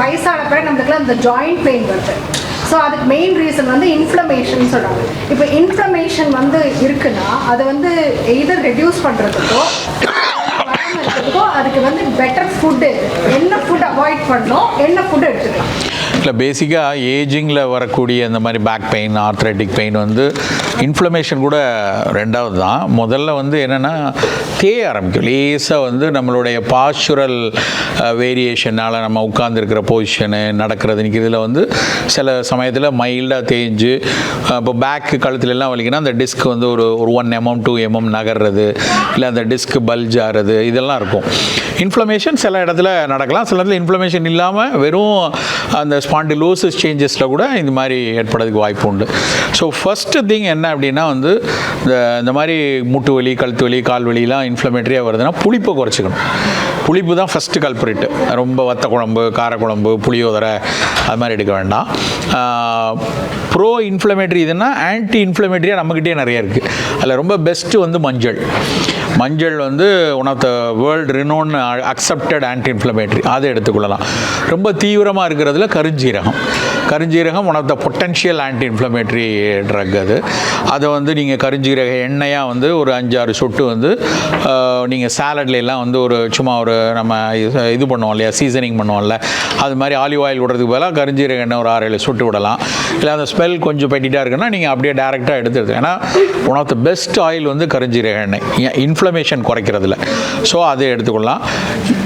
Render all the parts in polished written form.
வயசான பிறகு நம்மளுக்குலாம் இந்த ஜாயிண்ட் பெயின் வருது. ஸோ அதுக்கு மெயின் ரீசன் வந்து இன்ஃப்ளமேஷன் சொல்கிறாங்க. இப்போ இன்ஃப்ளமேஷன் வந்து இருக்குன்னா அதை வந்து எதர் ரெடியூஸ் பண்ணுறதுக்கோ அதுக்கு வந்து பெட்டர் ஃபுட்டு, என்ன ஃபுட் அவாய்ட் பண்ணணும், என்ன ஃபுட் எடுத்துக்கலாம்? இல்லை, பேசிக்காக ஏஜிங்கில் வரக்கூடிய இந்த மாதிரி பேக் பெயின், ஆர்த்ரைட்டிக் பெயின் வந்து இன்ஃப்ளமேஷன் கூட ரெண்டாவது தான். முதல்ல வந்து என்னென்னா தேய ஆரம்பிக்கும். லேசாக வந்து நம்மளுடைய பாஸ்சுரல் வேரியேஷனால் நம்ம உட்காந்துருக்கிற பொசிஷனு, நடக்கிறது, நிற்கிறதுல வந்து சில சமயத்தில் மைல்டாக தேஞ்சு இப்போ பேக்கு கழுத்துலலாம் வலிக்குன்னா அந்த டிஸ்க் வந்து ஒரு 1 mm 2 mm நகர்றது, இல்லை அந்த டிஸ்க் பல்ஜ் ஆகிறது, இதெல்லாம் இருக்கும். இன்ஃப்ளமேஷன் சில இடத்துல நடக்கலாம், சில இடத்துல இன்ஃப்ளமேஷன் இல்லாமல் வெறும் அந்த ஸ்பாண்டிலோசிஸ் சேஞ்சஸில் கூட இந்த மாதிரி ஏற்படுறதுக்கு வாய்ப்பு உண்டு. ஸோ ஃபஸ்ட்டு திங் என்ன அப்படின்னா வந்து இந்த மாதிரி மூட்டு வலி, கழுத்து வலி, கால் வலிலாம் இன்ஃப்ளமேட்டரியாக வருதுன்னா புளிப்பை குறைச்சிக்கணும். புளிப்பு தான் ஃபஸ்ட்டு கல்பரேட்டு. ரொம்ப வத்த குழம்பு, காரக்குழம்பு, புளியோதரை அது மாதிரி எடுக்க வேண்டாம். ப்ரோ இன்ஃப்ளமேட்டரி இதுன்னா ஆன்டி இன்ஃப்ளமேட்டரியாக நம்மக்கிட்டே நிறைய இருக்குது. அதில் ரொம்ப பெஸ்ட்டு வந்து மஞ்சள். மஞ்சள் வந்து one of the world renowned accepted anti inflammatory, அதை எடுத்துக்கொள்ளலாம். ரொம்ப தீவிரமாக இருக்கிறதுல கருஞ்சீரகம் one of the potential anti inflammatory drug. அதை வந்து நீங்கள் கருஞ்சீரக எண்ணெயாக வந்து ஒரு 5-6 சொட்டு வந்து நீங்கள் சாலட்லாம் வந்து ஒரு சும்மா ஒரு நம்ம இது பண்ணுவோம் இல்லையா, சீசனிங் பண்ணுவோம்ல, அது மாதிரி ஆலிவ் ஆயில் விடுறதுக்கு பதிலாக கருஞ்சீரக எண்ணெய் ஒரு 6-7 சொட்டு விடலாம். இல்லை அந்த ஸ்மெல் கொஞ்சம் பெட்டிட்டாக இருக்குன்னா நீங்கள் அப்படியே டேரெக்டாக எடுத்துருது. ஏன்னா one of the best oil வந்து கருஞ்சீரக எண்ணெய் இன்ஃப்ளமேஷன் குறைக்கிறதுல. ஸோ அதை எடுத்துக்கொள்ளலாம்.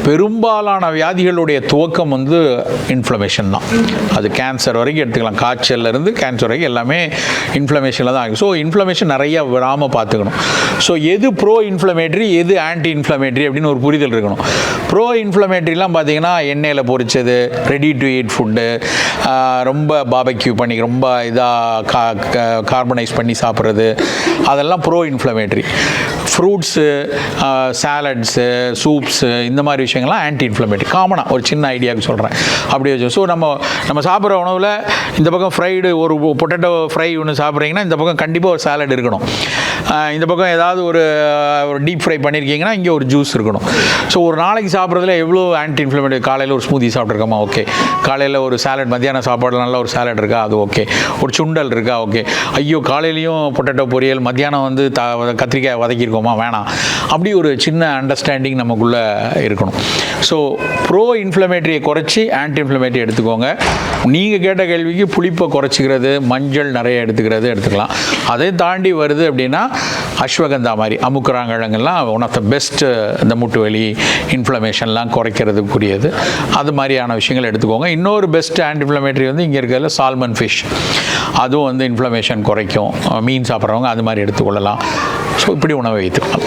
பெரும்பாலான வியாதிகளுடைய துவக்கம் வந்து இன்ஃப்ளமேஷன் தான். அது கேன்சர் வரைக்கும் எடுத்துக்கலாம், காய்ச்சல்லேருந்து கேன்சர் வரைக்கும் எல்லாமே இன்ஃப்ளமேஷனில் தான் ஆகும். ஸோ இன்ஃப்ளமேஷன் நிறைய விடாமல் பார்த்துக்கணும். ஸோ எது ப்ரோ இன்ஃப்ளமேட்டரி, எது ஆன்டி இன்ஃப்ளமேட்டரி அப்படின்னு ஒரு புரிதல் இருக்கணும். ப்ரோ இன்ஃப்ளமேட்டரிலாம் பார்த்தீங்கன்னா எண்ணெயில் பொரிச்சது, ரெடி டு ஈட் ஃபுட்டு, ரொம்ப பாபக்யூ பண்ணி ரொம்ப இதாக கார்பனைஸ் பண்ணி சாப்பிட்றது, அதெல்லாம் bro inflammatory. Fruits, salads, soups, இந்த மாதிரி விஷயங்கள்லாம் ஆன்டி இன்ஃப்ளமேட்டரி. காமனாக ஒரு சின்ன ஐடியாவுக்கு சொல்கிறேன். அப்படி வச்சு ஸோ நம்ம சாப்பிட்ற உணவில் இந்த பக்கம் ஃப்ரைடு ஒரு பொட்டேட்டோ ஃப்ரை ஒன்று சாப்பிட்றீங்கன்னா இந்த பக்கம் கண்டிப்பாக ஒரு சாலட் இருக்கணும். இந்த பக்கம் ஏதாவது ஒரு டீப் ஃப்ரை பண்ணியிருக்கீங்கன்னா இங்கே ஒரு ஜூஸ் இருக்கணும். ஸோ ஒரு நாளைக்கு சாப்பிட்றதுல எவ்வளோ ஆன்டி இன்ஃப்ளமேட்டரி. காலையில் ஒரு ஸ்மூதி சாப்பிட்ருக்கோமா, ஓகே. காலையில் ஒரு சாலட், மத்தியானம் சாப்பாடு நல்ல ஒரு சாலட் இருக்கா, அது ஓகே. ஒரு சுண்டல் இருக்கா, ஓகே. ஐயோ காலையிலையும் பொட்டேட்டோ பொரியல், மத்தியானம் வந்து கத்திரிக்காய் வதக்கியிருக்கோமா, வேணாம். அப்படி ஒரு சின்ன அண்டர்ஸ்டாண்டிங் நமக்குள்ளே இருக்கணும். ஸோ ப்ரோ இன்ஃப்ளமேட்டரியை குறைச்சி ஆன்டி இன்ஃப்ளமேட்டரி எடுத்துக்கோங்க. நீங்கள் கேட்ட கேள்விக்கு புளிப்பை குறைச்சிக்கிறது, மஞ்சள் நிறைய எடுத்துக்கலாம். அதை தாண்டி வருது அப்படின்னா அஸ்வகந்தா மாதிரி அமுக்குறாங்கிழங்கெல்லாம் ஒன் ஆஃப் த பெஸ்ட்டு இந்த மூட்டு வலி இன்ஃப்ளமேஷன்லாம் குறைக்கிறதுக்குரியது. அது மாதிரியான விஷயங்கள் எடுத்துக்கோங்க. இன்னொரு பெஸ்ட் ஆன்டி இன்ஃப்ளமேட்டரி வந்து இங்கே இருக்கிறதுல சால்மன் ஃபிஷ், அதுவும் வந்து இன்ஃப்ளமேஷன் குறைக்கும். மீன் சாப்பிட்றவங்க அது மாதிரி எடுத்துக்கொள்ளலாம். ஸோ இப்படி உணவை வைத்துக்கலாம்.